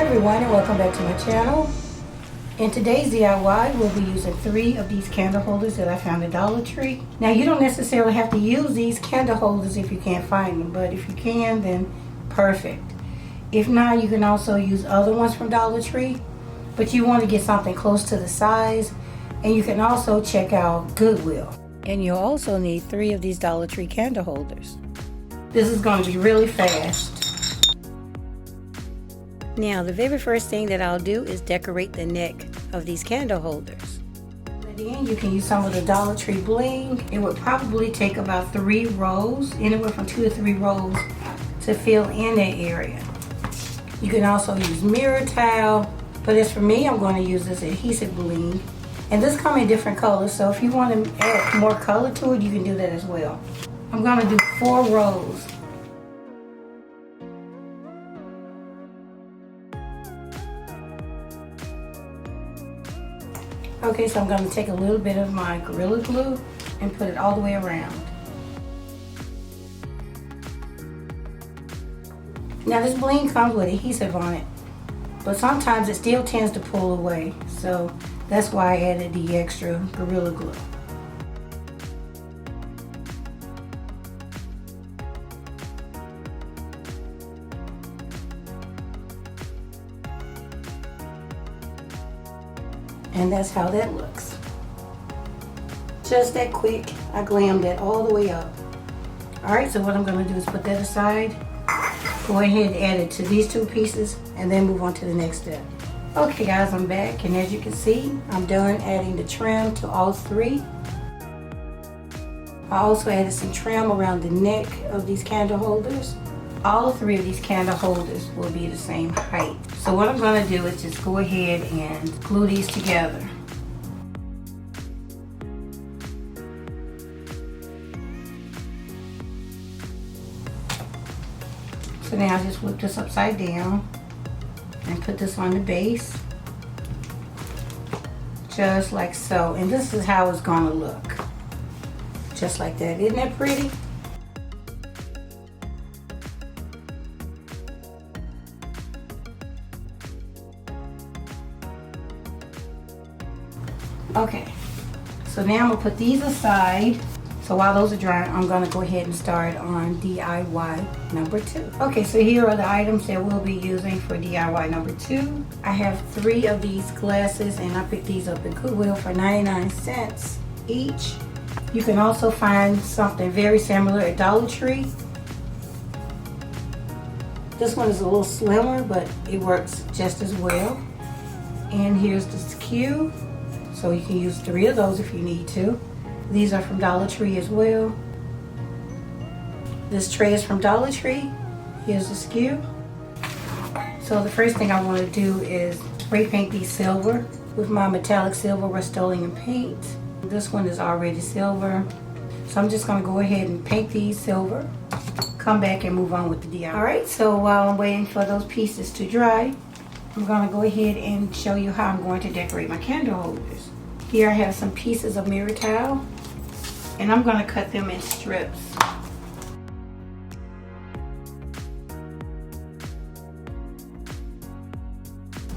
everyone, and welcome back to my channel. In today's DIY, we'll be using 3 of these candle holders that I found at Dollar Tree. Now, you don't necessarily have to use these candle holders if you can't find them, but if you can, then perfect. If not, you can also use other ones from Dollar Tree, but you want to get something close to the size, and you can also check out Goodwill. And you'll also need 3 of these Dollar Tree candle holders. This is going to be really fast. Now, the very first thing that I'll do is decorate the neck of these candle holders. At the end, you can use some of the Dollar Tree bling. It would probably take about 3 rows, anywhere from 2 to 3 rows, to fill in that area. You can also use mirror towel, but as for me, I'm going to use this adhesive bling. And this comes in different colors, so if you want to add more color to it, you can do that as well. I'm going to do 4 rows. Okay, so I'm going to take a little bit of my Gorilla Glue and put it all the way around. Now this bling comes with adhesive on it, but sometimes it still tends to pull away, so that's why I added the extra Gorilla Glue. And that's how that looks. Just that quick. I glammed that all the way up. Alright, so what I'm going to do is put that aside. Go ahead and add it to these 2 pieces and then move on to the next step. Okay guys, I'm back, and as you can see, I'm done adding the trim to all 3. I also added some trim around the neck of these candle holders. All 3 of these candle holders will be the same height. So what I'm going to do is just go ahead and glue these together. So now I just flip this upside down and put this on the base. Just like so. And this is how it's going to look. Just like that. Isn't that pretty? Okay, so now I'm going to put these aside. So while those are drying, I'm going to go ahead and start on DIY number 2. Okay, so here are the items that we'll be using for DIY number 2. I have 3 of these glasses, and I picked these up at Goodwill for 99 cents each. You can also find something very similar at Dollar Tree. This one is a little slimmer, but it works just as well. And here's the skew. So you can use 3 of those if you need to. These are from Dollar Tree as well. This tray is from Dollar Tree. Here's the skew. So the first thing I want to do is spray paint these silver with my metallic silver Rust-Oleum paint. This one is already silver. So I'm just going to go ahead and paint these silver. Come back and move on with the DIY. Alright, so while I'm waiting for those pieces to dry, I'm going to go ahead and show you how I'm going to decorate my candle holders. Here I have some pieces of mirror towel, and I'm going to cut them in strips.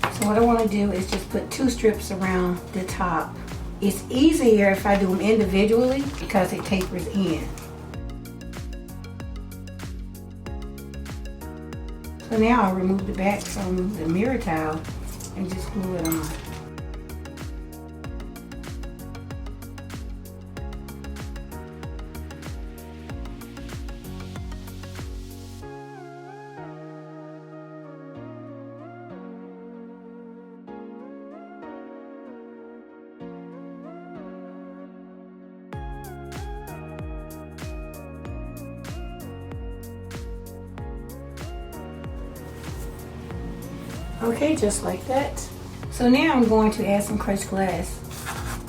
So what I want to do is just put 2 strips around the top. It's easier if I do them individually because it tapers in. So now I'll remove the back from the mirror towel and just glue it on. Okay, just like that. So now I'm going to add some crushed glass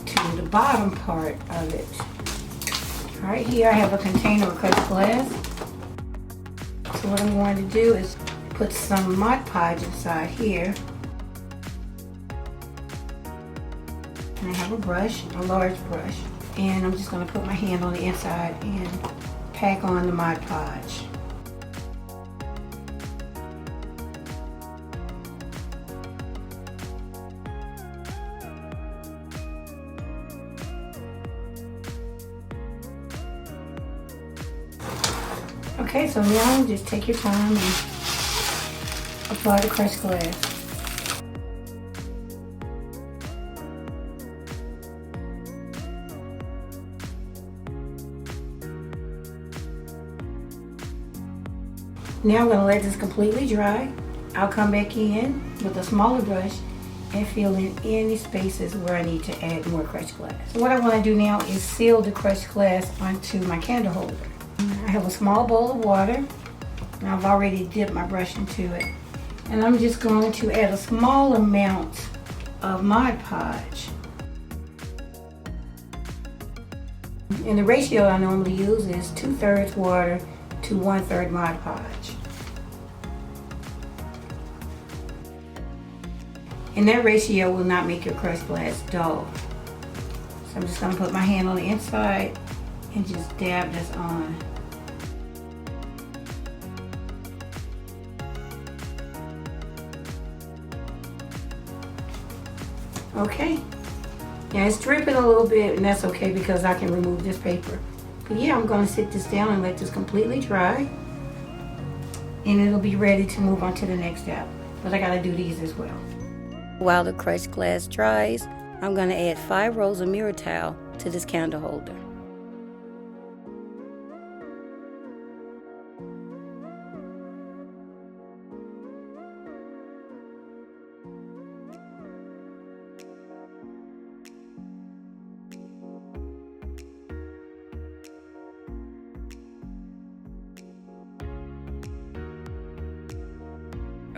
to the bottom part of it. Alright, here I have a container of crushed glass. So what I'm going to do is put some Mod Podge inside here. And I have a brush, a large brush. And I'm just going to put my hand on the inside and pack on the Mod Podge. Okay, so now just take your time and apply the crushed glass. Now I'm going to let this completely dry. I'll come back in with a smaller brush and fill in any spaces where I need to add more crushed glass. So what I want to do now is seal the crushed glass onto my candle holder. I have a small bowl of water, and I've already dipped my brush into it. And I'm just going to add a small amount of Mod Podge. And the ratio I normally use is 2/3 water to 1/3 Mod Podge. And that ratio will not make your crushed glass dull. So I'm just going to put my hand on the inside and just dab this on. Okay. Yeah, it's dripping a little bit, and that's okay because I can remove this paper. But yeah, I'm going to sit this down and let this completely dry. And it'll be ready to move on to the next step. But I got to do these as well. While the crushed glass dries, I'm going to add 5 rolls of mirror towel to this candle holder.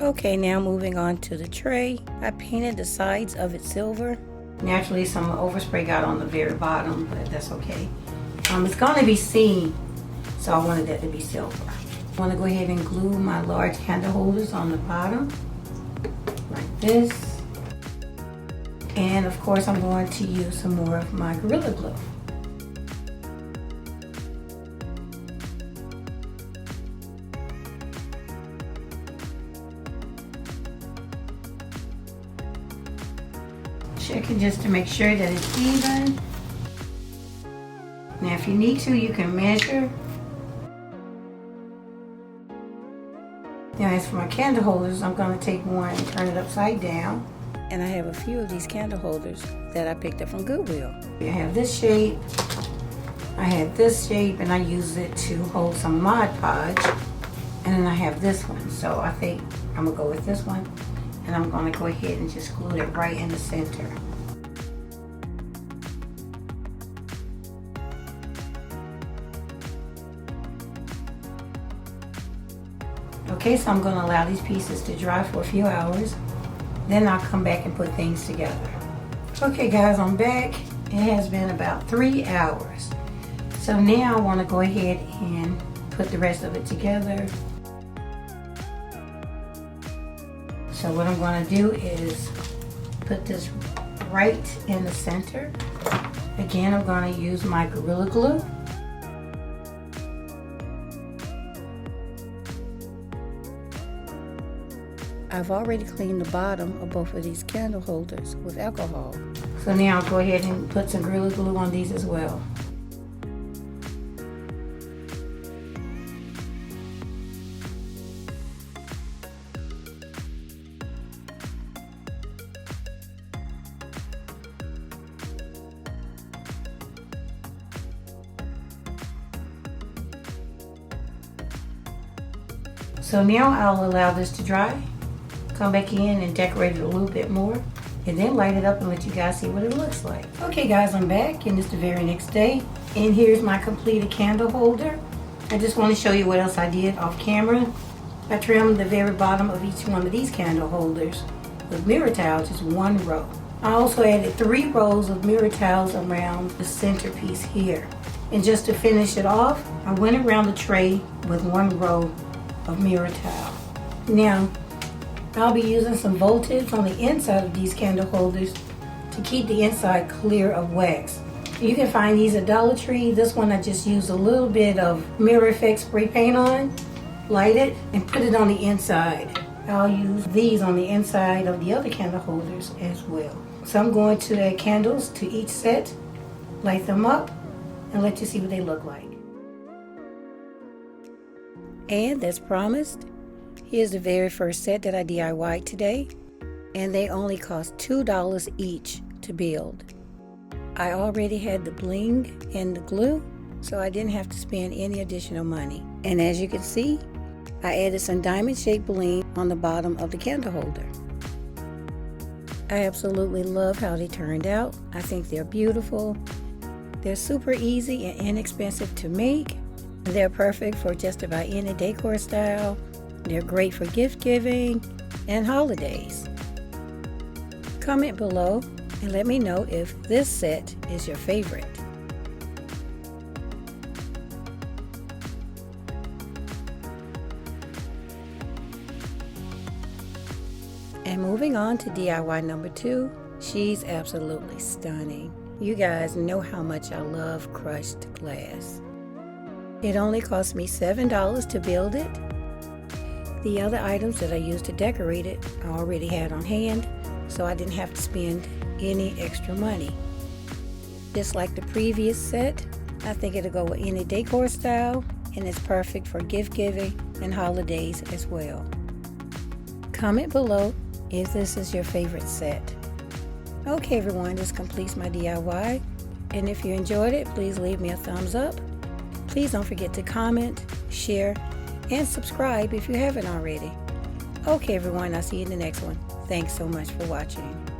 Okay, now moving on to the tray. I painted the sides of it silver. Naturally, some overspray got on the very bottom, but that's okay. It's going to be seen, so I wanted that to be silver. I want to go ahead and glue my large candle holders on the bottom, like this. And of course, I'm going to use some more of my Gorilla Glue. Checking just to make sure that it's even. Now if you need to, you can measure. Now as for my candle holders, I'm going to take one and turn it upside down. And I have a few of these candle holders that I picked up from Goodwill. I have this shape, I have this shape, and I use it to hold some Mod Podge. And then I have this one, so I think I'm going to go with this one. And I'm going to go ahead and just glue it right in the center. Okay, so I'm going to allow these pieces to dry for a few hours. Then I'll come back and put things together. Okay guys, I'm back. It has been about 3 hours. So now I want to go ahead and put the rest of it together. So what I'm going to do is put this right in the center. Again, I'm going to use my Gorilla Glue. I've already cleaned the bottom of both of these candle holders with alcohol. So now I'll go ahead and put some Gorilla Glue on these as well. So now I'll allow this to dry, come back in and decorate it a little bit more, and then light it up and let you guys see what it looks like. Okay guys, I'm back and it's the very next day, and here's my completed candle holder. I just want to show you what else I did off camera. I trimmed the very bottom of each one of these candle holders with mirror towels, just 1 row. I also added 3 rows of mirror towels around the centerpiece here. And just to finish it off, I went around the tray with 1 row of mirror towel. Now, I'll be using some voltage on the inside of these candle holders to keep the inside clear of wax. You can find these at Dollar Tree. This one I just used a little bit of Mirror Effect spray paint on, light it, and put it on the inside. I'll use these on the inside of the other candle holders as well. So I'm going to add candles to each set, light them up, and let you see what they look like. And as promised, here's the very first set that I DIY'd today, and they only cost $2 each to build. I already had the bling and the glue, so I didn't have to spend any additional money. And as you can see, I added some diamond shaped bling on the bottom of the candle holder. I absolutely love how they turned out. I think they're beautiful. They're super easy and inexpensive to make. They're perfect for just about any decor style. They're great for gift giving and holidays. Comment below and let me know if this set is your favorite. And moving on to DIY number 2, she's absolutely stunning. You guys know how much I love crushed glass. It only cost me $7 to build it. The other items that I used to decorate it I already had on hand, so I didn't have to spend any extra money. Just like the previous set, I think it'll go with any decor style, and it's perfect for gift giving and holidays as well. Comment below if this is your favorite set. Okay everyone, this completes my DIY, and if you enjoyed it, please leave me a thumbs up. Please don't forget to comment, share, and subscribe if you haven't already. Okay everyone, I'll see you in the next one. Thanks so much for watching.